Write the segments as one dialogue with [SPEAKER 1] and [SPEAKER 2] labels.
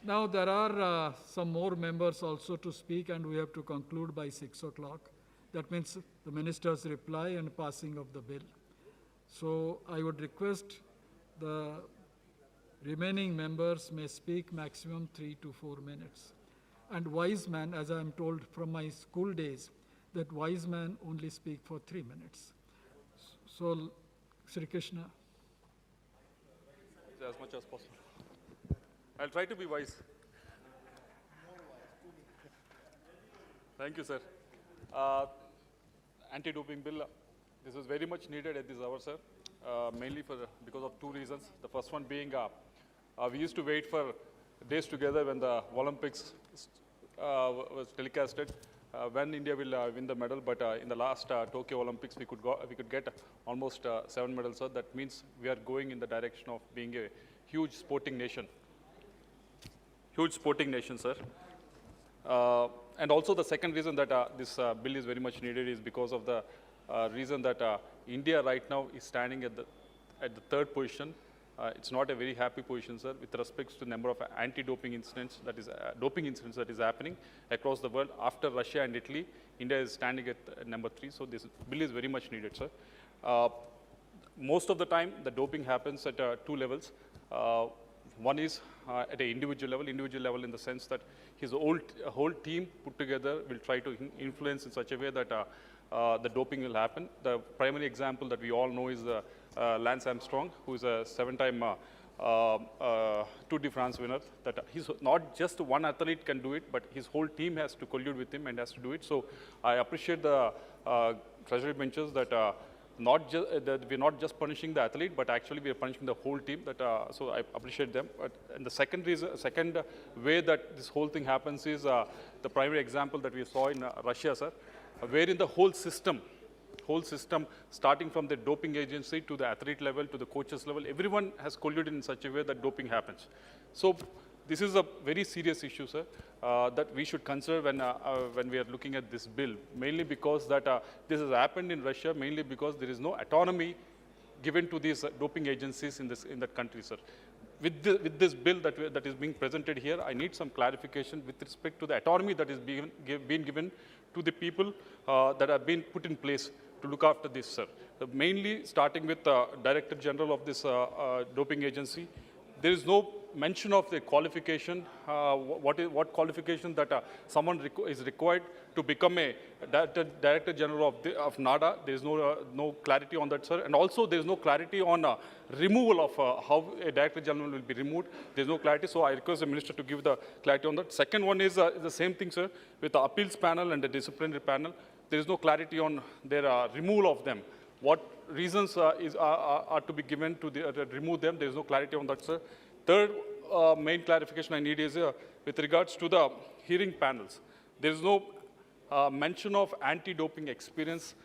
[SPEAKER 1] Now, there are some more members also to speak, and we have to conclude by 6 o'clock. That means the minister's reply and passing of the bill. So I would request the remaining members may speak maximum 3 to 4 minutes. And wise man, as I am told from my school days, that wise man only speak for 3 minutes. So, Sri Krishna.
[SPEAKER 2] As much as possible. I'll try to be wise. Thank you, sir. Anti-doping bill, this is very much needed at this hour, sir, mainly because of two reasons. The first one being, we used to wait for days together when the Olympics was telecasted, when India will win the medal, but in the last Tokyo Olympics, we could get almost 7 medals, sir. That means we are going in the direction of being a huge sporting nation. Huge sporting nation, sir. And also the second reason that this bill is very much needed is because of the reason that India right now is standing at the third position. It's not a very happy position, sir, with respect to the number of anti-doping incidents, that is doping incidents that is happening across the world. After Russia and Italy, India is standing at number 3. So this bill is very much needed, sir. Most of the time, the doping happens at 2 levels. One is at an individual level in the sense that his whole team put together will try to influence in such a way that the doping will happen. The primary example that we all know is Lance Armstrong, who is a 7-time Tour de France winner. That he's not just one athlete can do it, but his whole team has to collude with him and has to do it. So I appreciate the treasury benches that that we're not just punishing the athlete, but actually we are punishing the whole team. That so I appreciate them. And the second way that this whole thing happens is the primary example that we saw in Russia, sir, wherein the whole system, starting from the doping agency to the athlete level to the coaches level, everyone has colluded in such a way that doping happens. So this is a very serious issue, sir, that we should consider when we are looking at this bill, mainly because that this has happened in Russia, mainly because there is no autonomy given to these doping agencies in that country, sir. With this bill that is being presented here, I need some clarification with respect to the autonomy that is being given to the people that have been put in place to look after this, sir. Mainly starting with the Director General of this doping agency. There is no mention of the qualification, what qualification that someone is required to become a Director General of NADA. There is no clarity on that, sir. And also there is no clarity on removal of how a Director General will be removed. There is no clarity, so I request the Minister to give the clarity on that. Second one is the same thing, sir, with the appeals panel and the disciplinary panel. There is no clarity on their removal of them. What reasons are to be given to remove them? There is no clarity on that, sir. Third main clarification I need is with regards to the hearing panels. There is no mention of anti-doping experience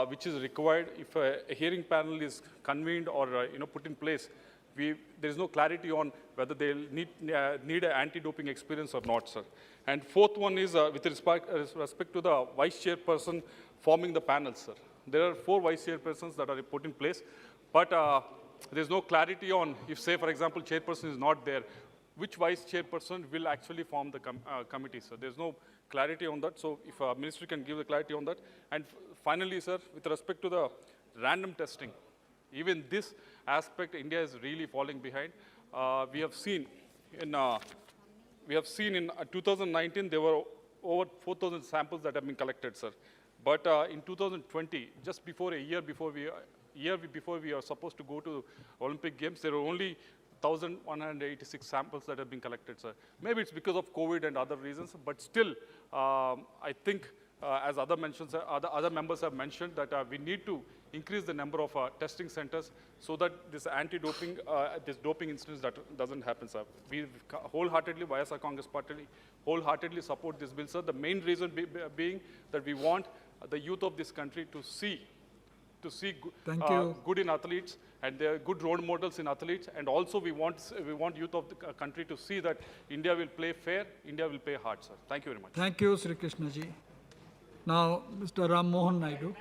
[SPEAKER 2] which is required if a hearing panel is convened or put in place. There is no clarity on whether they need an anti-doping experience or not, sir. And fourth one is with respect to the vice chairperson forming the panel, sir. There are 4 vice chairpersons that are put in place, but there's no clarity on if, say, for example, chairperson is not there, which vice chairperson will actually form the committee, sir. There's no clarity on that, so if Ministry can give the clarity on that. And finally, sir, with respect to the random testing, even this aspect, India is really falling behind. We have seen in 2019 there were over 4,000 samples that have been collected, sir. But in 2020, just before a year before we are supposed to go to Olympic Games, there were only 1,186 samples that have been collected, sir. Maybe it's because of COVID and other reasons, but still, I think, as other members have mentioned, that we need to increase the number of testing centers so that this anti-doping, this doping incidents that doesn't happen, sir. We wholeheartedly, YSR Congress Party, wholeheartedly support this bill, sir. The main reason being that we want the youth of this country to see good in athletes, and they are good role models in athletes, and also we want youth of the country to see that India will play fair, India will play hard, sir. Thank you very much.
[SPEAKER 1] Thank you, Sri Krishna ji. Now, Mr. Ram Mohan Naidu.